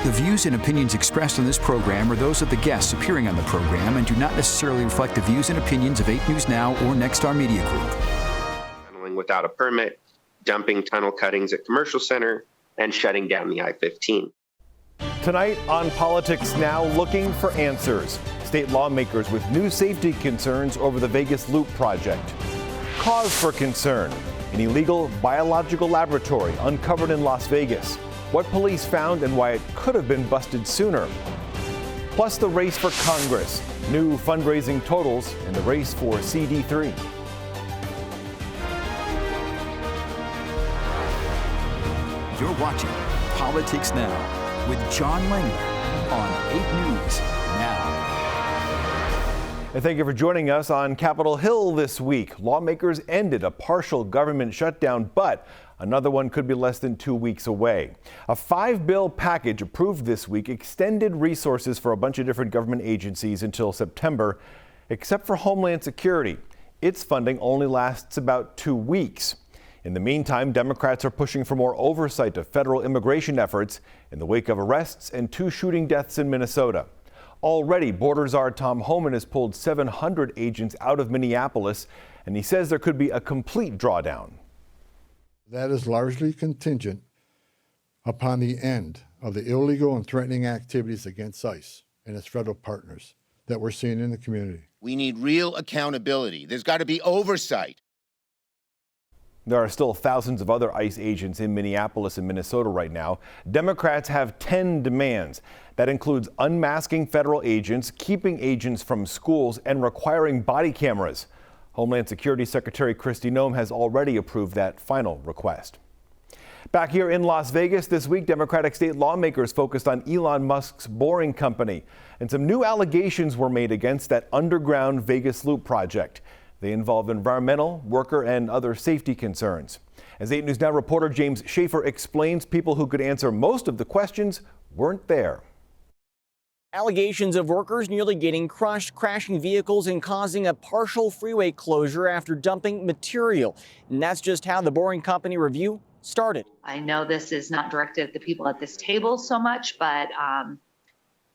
The views and opinions expressed on this program are those of the guests appearing on the program and do not necessarily reflect the views and opinions of 8 News Now or Nexstar Media Group. Tunneling without a permit, dumping tunnel cuttings at Commercial Center, and shutting down the I-15. Tonight on Politics Now, looking for answers. State lawmakers with new safety concerns over the Vegas Loop project. Cause for concern: an illegal biological laboratory uncovered in Las Vegas. What police found and why it could have been busted sooner. Plus the race for Congress, new fundraising totals, and the race for CD3. You're watching Politics Now with John Langler on 8 News Now. And thank you for joining us on Capitol Hill this week. Lawmakers ended a partial government shutdown, but another one could be less than 2 weeks away. A 5-bill package approved this week extended resources for a bunch of different government agencies until September, except for Homeland Security. Its funding only lasts about 2 weeks. In the meantime, Democrats are pushing for more oversight of federal immigration efforts in the wake of arrests and 2 shooting deaths in Minnesota. Already, Border Czar Tom Homan has pulled 700 agents out of Minneapolis, and he says there could be a complete drawdown. That is largely contingent upon the end of the illegal and threatening activities against ICE and its federal partners that we're seeing in the community. We need real accountability. There's got to be oversight. There are still thousands of other ICE agents in Minneapolis and Minnesota right now. Democrats have 10 demands. That includes unmasking federal agents, keeping agents from schools, and requiring body cameras. Homeland Security Secretary Kristi Noem has already approved that final request. Back here in Las Vegas this week, Democratic state lawmakers focused on Elon Musk's Boring Company, and some new allegations were made against that underground Vegas Loop project. They involve environmental, worker, and other safety concerns. As 8 News Now reporter James Schaefer explains, people who could answer most of the questions weren't there. Allegations of workers nearly getting crushed, crashing vehicles, and causing a partial freeway closure after dumping material. And that's just how the Boring Company review started. I know this is not directed at the people at this table so much, but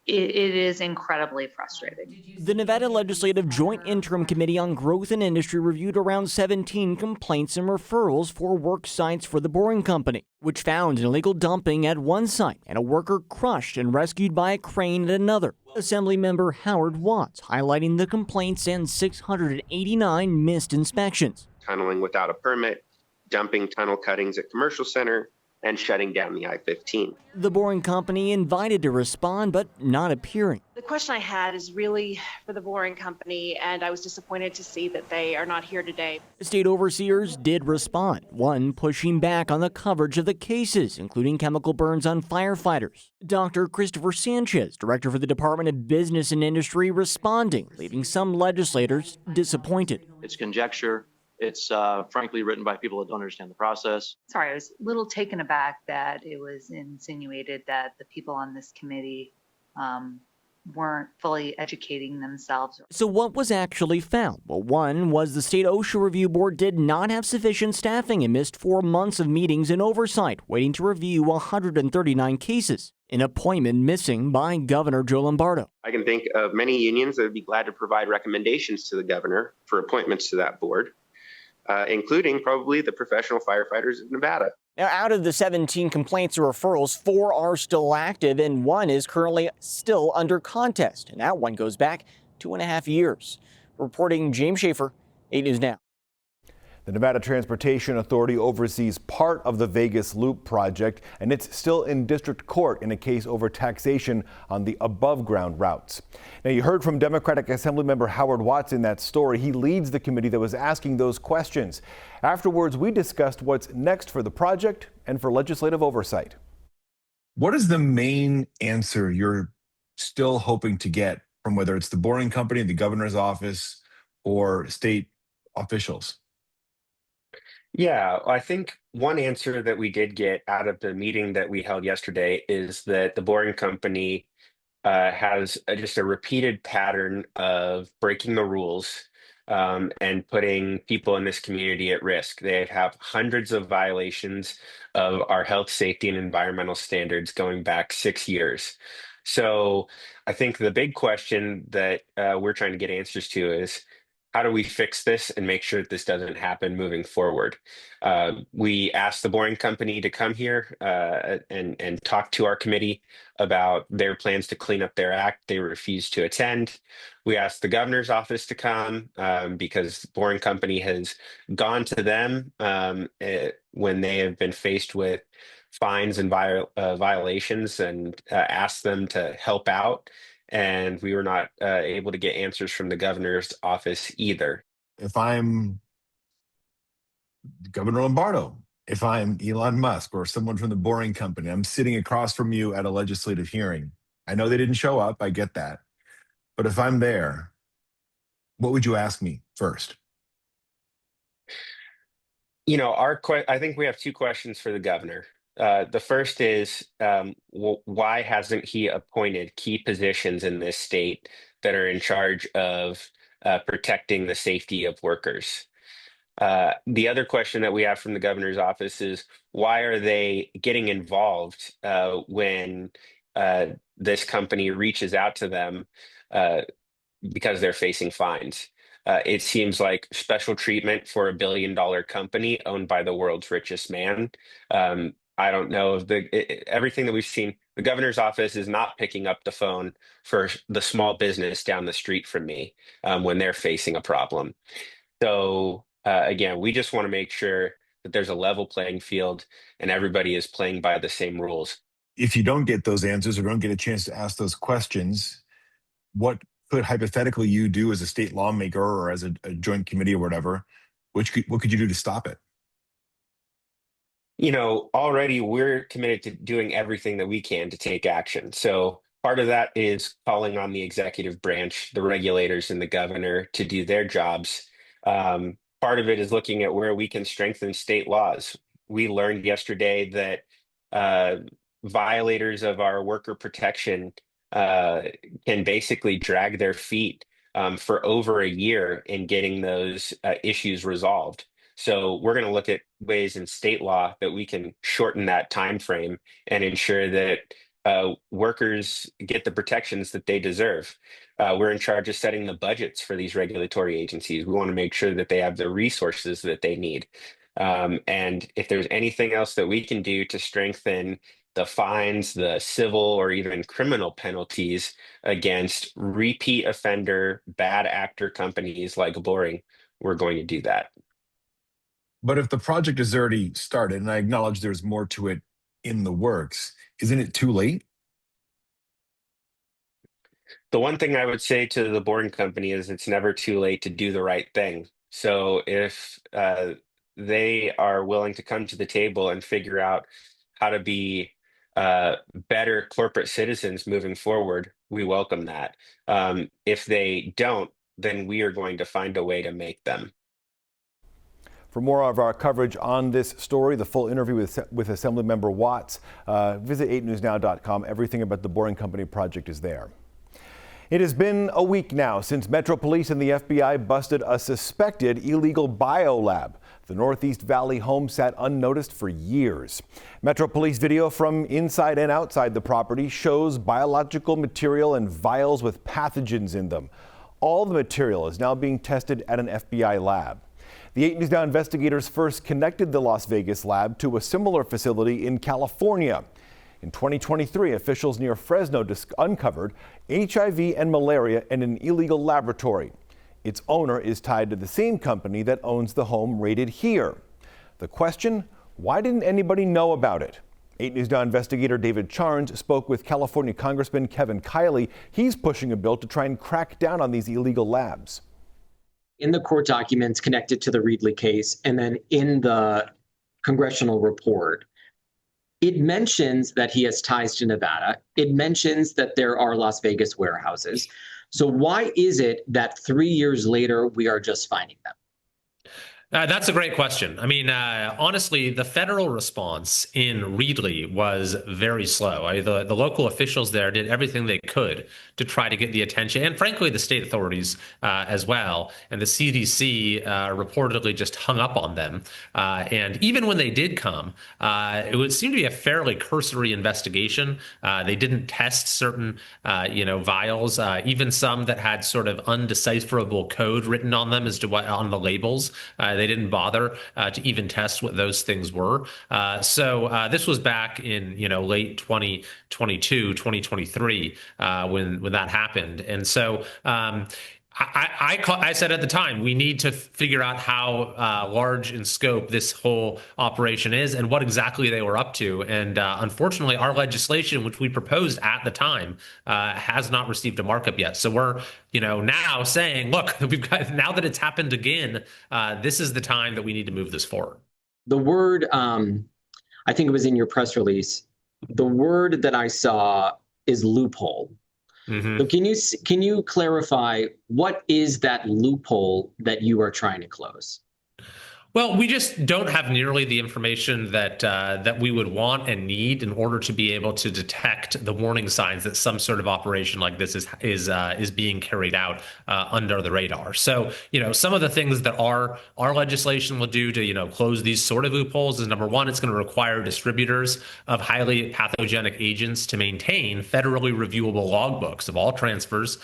it is incredibly frustrating. The Nevada Legislative Joint Interim Committee on Growth and Industry reviewed around 17 complaints and referrals for work sites for the Boring Company, which found illegal dumping at one site and a worker crushed and rescued by a crane at another. Assemblymember Howard Watts highlighting the complaints and 689 missed inspections. Tunneling without a permit, dumping tunnel cuttings at Commercial Center, and shutting down the I-15. The Boring Company invited to respond, but not appearing. The question I had is really for the Boring Company, and I was disappointed to see that they are not here today. State overseers did respond, one pushing back on the coverage of the cases, including chemical burns on firefighters. Dr. Christopher Sanchez, director for the Department of Business and Industry, responding, leaving some legislators disappointed. It's conjecture. It's frankly written by people that don't understand the process. Sorry, I was a little taken aback that it was insinuated that the people on this committee weren't fully educating themselves. So what was actually found? Well, one was the State OSHA Review Board did not have sufficient staffing and missed 4 months of meetings and oversight, waiting to review 139 cases. An appointment missing by Governor Joe Lombardo. I can think of many unions that would be glad to provide recommendations to the governor for appointments to that board. Including probably the professional firefighters of Nevada. Now, out of the 17 complaints or referrals, 4 are still active and 1 is currently still under contest. And that one goes back 2.5 years. Reporting James Schaefer, 8 News Now. The Nevada Transportation Authority oversees part of the Vegas Loop project, and it's still in district court in a case over taxation on the above-ground routes. Now, you heard from Democratic Assemblymember Howard Watts in that story. He leads the committee that was asking those questions. Afterwards, we discussed what's next for the project and for legislative oversight. What is the main answer you're still hoping to get from whether it's the Boring Company, the governor's office, or state officials? Yeah, I think one answer that we did get out of the meeting that we held yesterday is that the Boring Company has just a repeated pattern of breaking the rules and putting people in this community at risk. They have hundreds of violations of our health, safety, and environmental standards going back 6 years. So I think the big question that we're trying to get answers to is, how do we fix this and make sure that this doesn't happen moving forward? We asked the Boring Company to come here and talk to our committee about their plans to clean up their act. They refused to attend. We asked the governor's office to come because Boring Company has gone to them when they have been faced with fines and violations and asked them to help out. And we were not able to get answers from the governor's office either. If I'm Governor Lombardo, if I'm Elon Musk or someone from the Boring Company, I'm sitting across from you at a legislative hearing. I know they didn't show up, I get that. But if I'm there, what would you ask me first? You know, I think we have two questions for the governor. The first is, why hasn't he appointed key positions in this state that are in charge of protecting the safety of workers? The other question that we have from the governor's office is, why are they getting involved when this company reaches out to them because they're facing fines? It seems like special treatment for $1 billion company owned by the world's richest man. I don't know if everything that we've seen, the governor's office is not picking up the phone for the small business down the street from me when they're facing a problem. So again, we just want to make sure that there's a level playing field and everybody is playing by the same rules. If you don't get those answers or don't get a chance to ask those questions, what could hypothetically you do as a state lawmaker or as a joint committee or whatever? What could you do to stop it? You know, already we're committed to doing everything that we can to take action. So part of that is calling on the executive branch, the regulators, and the governor to do their jobs. Part of it is looking at where we can strengthen state laws. We learned yesterday that violators of our worker protection can basically drag their feet for over a year in getting those issues resolved. So we're going to look at ways in state law that we can shorten that time frame and ensure that workers get the protections that they deserve. We're in charge of setting the budgets for these regulatory agencies. We want to make sure that they have the resources that they need. And if there's anything else that we can do to strengthen the fines, the civil or even criminal penalties against repeat offender, bad actor companies like Boring, we're going to do that. But if the project has already started, and I acknowledge there's more to it in the works, isn't it too late? The one thing I would say to the Boring Company is it's never too late to do the right thing. So if they are willing to come to the table and figure out how to be better corporate citizens moving forward, we welcome that. If they don't, then we are going to find a way to make them. For more of our coverage on this story, the full interview with Assemblymember Watts, visit 8newsnow.com. Everything about the Boring Company project is there. It has been a week now since Metro Police and the FBI busted a suspected illegal biolab. The Northeast Valley home sat unnoticed for years. Metro Police video from inside and outside the property shows biological material and vials with pathogens in them. All the material is now being tested at an FBI lab. The 8 News Now investigators first connected the Las Vegas lab to a similar facility in California. In 2023, officials near Fresno uncovered HIV and malaria in an illegal laboratory. Its owner is tied to the same company that owns the home raided here. The question, why didn't anybody know about it? 8 News Now investigator David Charnes spoke with California Congressman Kevin Kiley. He's pushing a bill to try and crack down on these illegal labs. In the court documents connected to the Reedley case, and then in the congressional report, it mentions that he has ties to Nevada. It mentions that there are Las Vegas warehouses. So why is it that 3 years later, we are just finding them? That's a great question. I mean, honestly, the federal response in Reedley was very slow. The local officials there did everything they could to try to get the attention, and frankly, the state authorities as well. And the CDC reportedly just hung up on them. And even when they did come, it would seem to be a fairly cursory investigation. They didn't test certain, vials, even some that had sort of undecipherable code written on them as to what on the labels. They didn't bother to even test what those things were. So this was back in late 2022, 2023 when that happened. And so I said at the time, we need to figure out how large in scope this whole operation is and what exactly they were up to. And unfortunately, our legislation, which we proposed at the time, has not received a markup yet. So we're now saying, look, now that it's happened again, this is the time that we need to move this forward. The word, I think it was in your press release, the word that I saw is loophole. So can you clarify what is that loophole that you are trying to close? Well, we just don't have nearly the information that we would want and need in order to be able to detect the warning signs that some sort of operation like this is being carried out under the radar. So, some of the things that our legislation will do to close these sort of loopholes is, number one, it's going to require distributors of highly pathogenic agents to maintain federally reviewable logbooks of all transfers,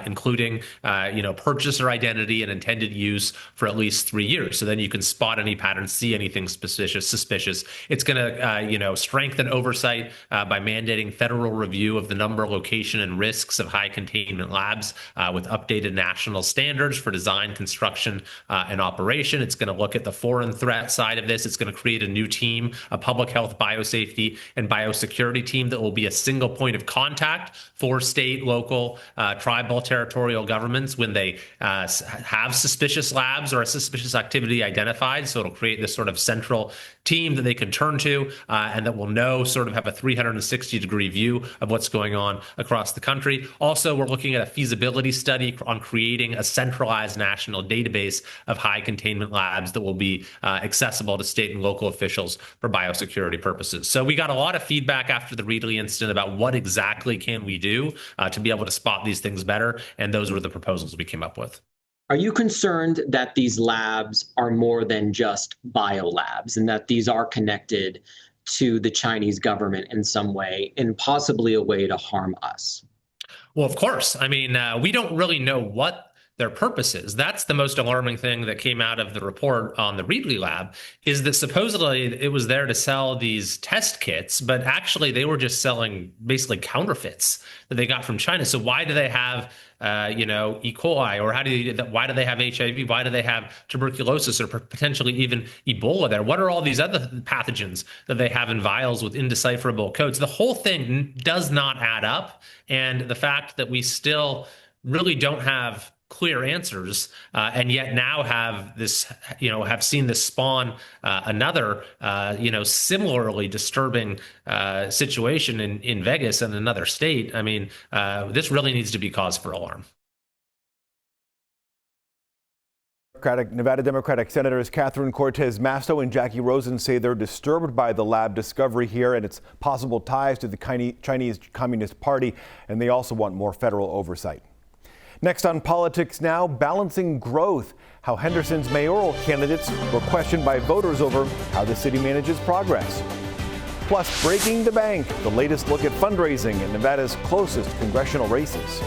including purchaser identity and intended use for at least 3 years. So then you can spot any patterns, see anything suspicious. It's going to, strengthen oversight by mandating federal review of the number, location, and risks of high containment labs with updated national standards for design, construction, and operation. It's going to look at the foreign threat side of this. It's going to create a new team, a public health, biosafety, and biosecurity team that will be a single point of contact for state, local, tribal, territorial governments when they have suspicious labs or a suspicious activity identified. So it'll create this sort of central team that they can turn to and that will have a 360-degree view of what's going on across the country. Also, we're looking at a feasibility study on creating a centralized national database of high containment labs that will be accessible to state and local officials for biosecurity purposes. So we got a lot of feedback after the Reedley incident about what exactly can we do to be able to spot these things better, and those were the proposals we came up with. Are you concerned that these labs are more than just biolabs and that these are connected to the Chinese government in some way and possibly a way to harm us? Well, of course. I mean, we don't really know what their purpose is. That's the most alarming thing that came out of the report on the Reedley lab, is that supposedly it was there to sell these test kits, but actually they were just selling basically counterfeits that they got from China. So why do they have E. coli, or why do they have HIV? Why do they have tuberculosis or potentially even Ebola there? What are all these other pathogens that they have in vials with indecipherable codes? The whole thing does not add up. And the fact that we still really don't have clear answers, and yet now have this, have seen this spawn another, similarly disturbing situation in Vegas and another state. I mean, this really needs to be cause for alarm. Nevada Democratic Senators Catherine Cortez Masto and Jackie Rosen say they're disturbed by the lab discovery here and its possible ties to the Chinese Communist Party, and they also want more federal oversight. Next on Politics Now, balancing growth, how Henderson's mayoral candidates were questioned by voters over how the city manages progress. Plus, breaking the bank, the latest look at fundraising in Nevada's closest congressional races.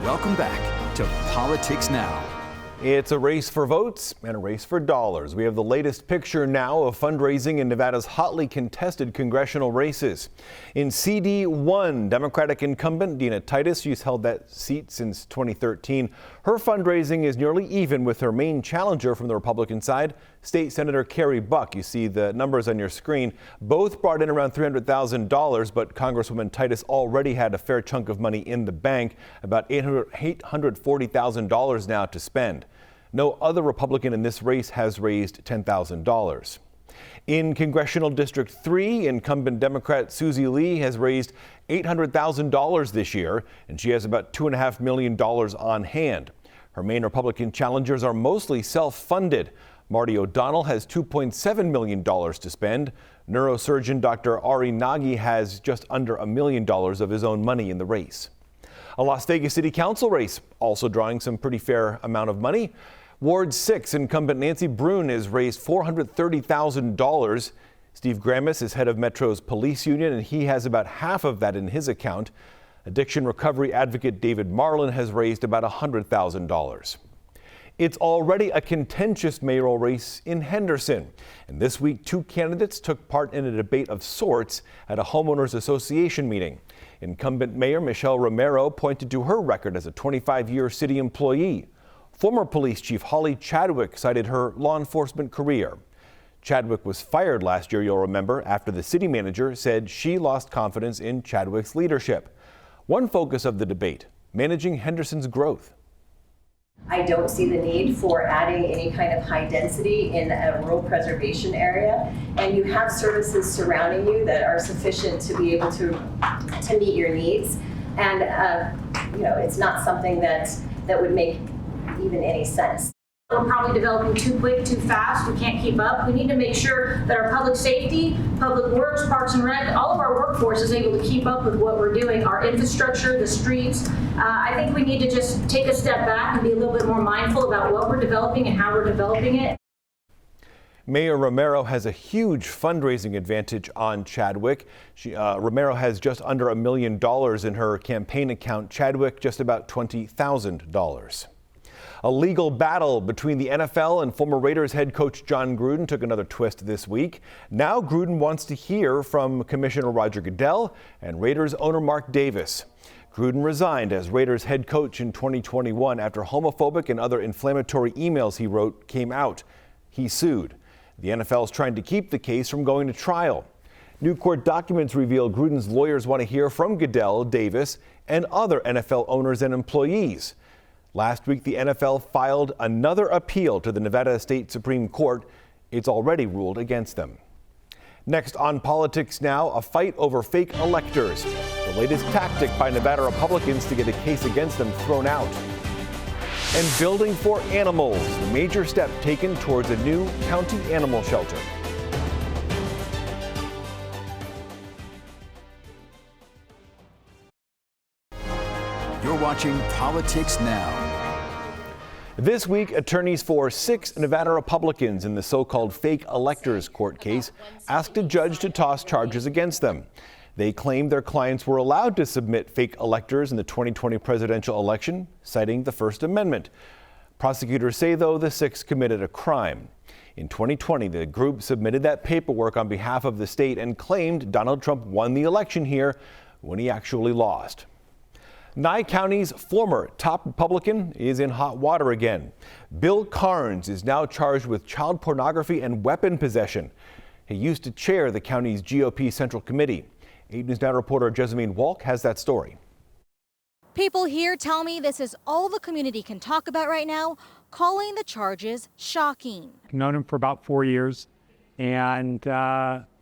Welcome back to Politics Now. It's a race for votes and a race for dollars. We have the latest picture now of fundraising in Nevada's hotly contested congressional races. In CD1, Democratic incumbent Dina Titus, she's held that seat since 2013. Her fundraising is nearly even with her main challenger from the Republican side, State Senator Carrie Buck. You see the numbers on your screen. Both brought in around $300,000, but Congresswoman Titus already had a fair chunk of money in the bank, about $840,000 now to spend. No other Republican in this race has raised $10,000. In Congressional District 3, incumbent Democrat Susie Lee has raised $800,000 this year, and she has about $2.5 million on hand. Her main Republican challengers are mostly self-funded. Marty O'Donnell has $2.7 million to spend. Neurosurgeon Dr. Ari Nagy has just under $1 million of his own money in the race. A Las Vegas City Council race also drawing some pretty fair amount of money. Ward 6 incumbent Nancy Brune has raised $430,000. Steve Gramis is head of Metro's police union, and he has about half of that in his account. Addiction recovery advocate David Marlin has raised about $100,000. It's already a contentious mayoral race in Henderson. And this week, two candidates took part in a debate of sorts at a homeowners association meeting. Incumbent Mayor Michelle Romero pointed to her record as a 25-year city employee. Former police chief Holly Chadwick cited her law enforcement career. Chadwick was fired last year, you'll remember, after the city manager said she lost confidence in Chadwick's leadership. One focus of the debate, managing Henderson's growth. I don't see the need for adding any kind of high density in a rural preservation area, and you have services surrounding you that are sufficient to be able to meet your needs. And it's not something that would make even any sense. We're probably developing too quick, too fast. We can't keep up. We need to make sure that our public safety, public works, parks and rec, all of our workforce is able to keep up with what we're doing. Our infrastructure, the streets. I think we need to just take a step back and be a little bit more mindful about what we're developing and how we're developing it. Mayor Romero has a huge fundraising advantage on Chadwick. Romero has just under $1 million in her campaign account. Chadwick just about $20,000. A legal battle between the NFL and former Raiders head coach John Gruden took another twist this week. Now Gruden wants to hear from Commissioner Roger Goodell and Raiders owner Mark Davis. Gruden resigned as Raiders head coach in 2021 after homophobic and other inflammatory emails he wrote came out. He sued. The NFL is trying to keep the case from going to trial. New court documents reveal Gruden's lawyers want to hear from Goodell, Davis, and other NFL owners and employees. Last week, the NFL filed another appeal to the Nevada State Supreme Court. It's already ruled against them. Next on Politics Now, a fight over fake electors. The latest tactic by Nevada Republicans to get a case against them thrown out. And building for animals, the major step taken towards a new county animal shelter. You're watching Politics Now. This week, attorneys for 6 Nevada Republicans in the so-called fake electors court case asked a judge to toss charges against them. They claimed their clients were allowed to submit fake electors in the 2020 presidential election, citing the First Amendment. Prosecutors say, though, the 6 committed a crime. In 2020, the group submitted that paperwork on behalf of the state and claimed Donald Trump won the election here when he actually lost. Nye County's former top Republican is in hot water again. Bill Carnes is now charged with child pornography and weapon possession. He used to chair the county's GOP Central Committee. 8 News Now reporter Jessamine Walk has that story. People here tell me this is all the community can talk about right now, calling the charges shocking. I've known him for about 4 years, and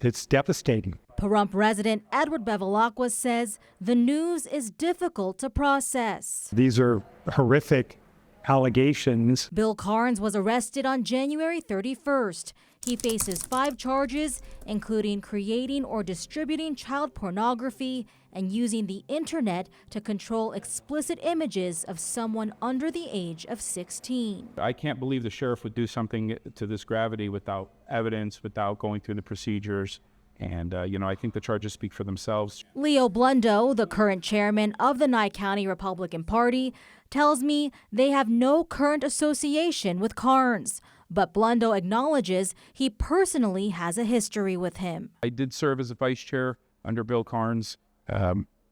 it's devastating. Pahrump resident Edward Bevilacqua says the news is difficult to process. These are horrific allegations. Bill Carnes was arrested on January 31st. He faces 5 charges, including creating or distributing child pornography and using the internet to control explicit images of someone under the age of 16. I can't believe the sheriff would do something to this gravity without evidence, without going through the procedures. And, I think the charges speak for themselves. Leo Blundo, the current chairman of the Nye County Republican Party, tells me they have no current association with Carnes. But Blundo acknowledges he personally has a history with him. I did serve as a vice chair under Bill Carnes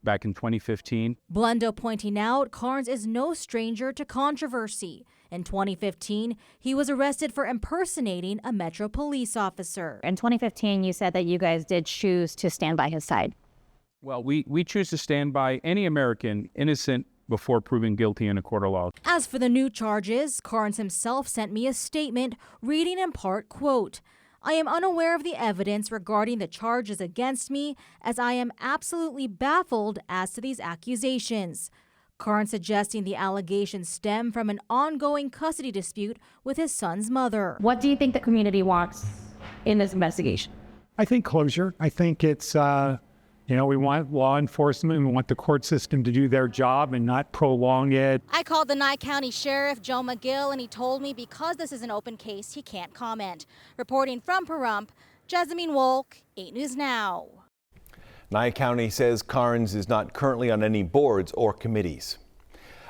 back in 2015. Blundo pointing out Carnes is no stranger to controversy. In 2015, he was arrested for impersonating a Metro police officer. In 2015, you said that you guys did choose to stand by his side. Well, we choose to stand by any American innocent before proven guilty in a court of law. As for the new charges, Carnes himself sent me a statement reading in part, quote, I am unaware of the evidence regarding the charges against me, as I am absolutely baffled as to these accusations. Carnes suggesting the allegations stem from an ongoing custody dispute with his son's mother. What do you think the community wants in this investigation? I think closure. I think it's, we want law enforcement, we want the court system to do their job and not prolong it. I called the Nye County Sheriff, Joe McGill, and he told me because this is an open case, he can't comment. Reporting from Pahrump, Jessamine Wolk, 8 News Now. Nye County says Carnes is not currently on any boards or committees.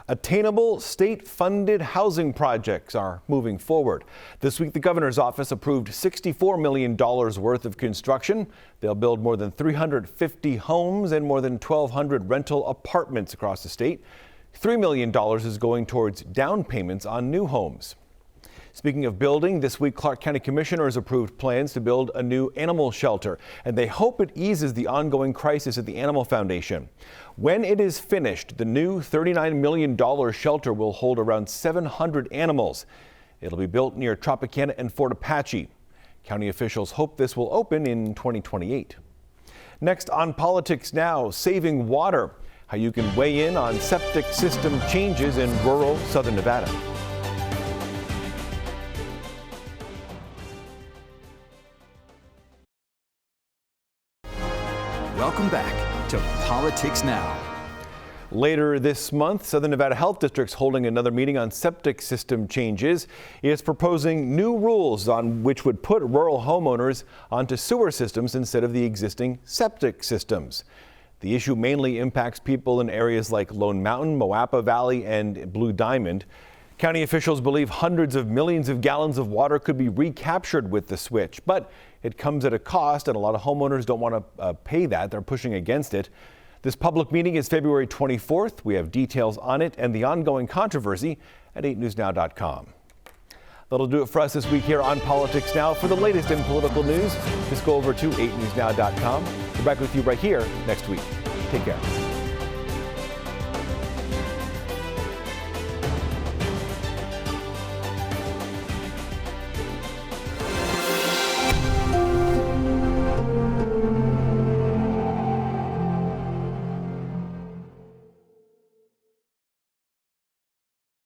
Attainable state-funded housing projects are moving forward. This week, the governor's office approved $64 million worth of construction. They'll build more than 350 homes and more than 1,200 rental apartments across the state. $3 million is going towards down payments on new homes. Speaking of building, this week Clark County Commissioners approved plans to build a new animal shelter, and they hope it eases the ongoing crisis at the Animal Foundation. When it is finished, the new $39 million shelter will hold around 700 animals. It'll be built near Tropicana and Fort Apache. County officials hope this will open in 2028. Next on Politics Now, saving water, how you can weigh in on septic system changes in rural southern Nevada. Welcome back to Politics Now. Later this month, Southern Nevada Health District's holding another meeting on septic system changes. It's proposing new rules on which would put rural homeowners onto sewer systems instead of the existing septic systems. The issue mainly impacts people in areas like Lone Mountain, Moapa Valley, and Blue Diamond. County officials believe hundreds of millions of gallons of water could be recaptured with the switch, but it comes at a cost, and a lot of homeowners don't want to pay that. They're pushing against it. This public meeting is February 24th. We have details on it and the ongoing controversy at 8newsnow.com. That'll do it for us this week here on Politics Now. For the latest in political news, just go over to 8newsnow.com. We're back with you right here next week. Take care.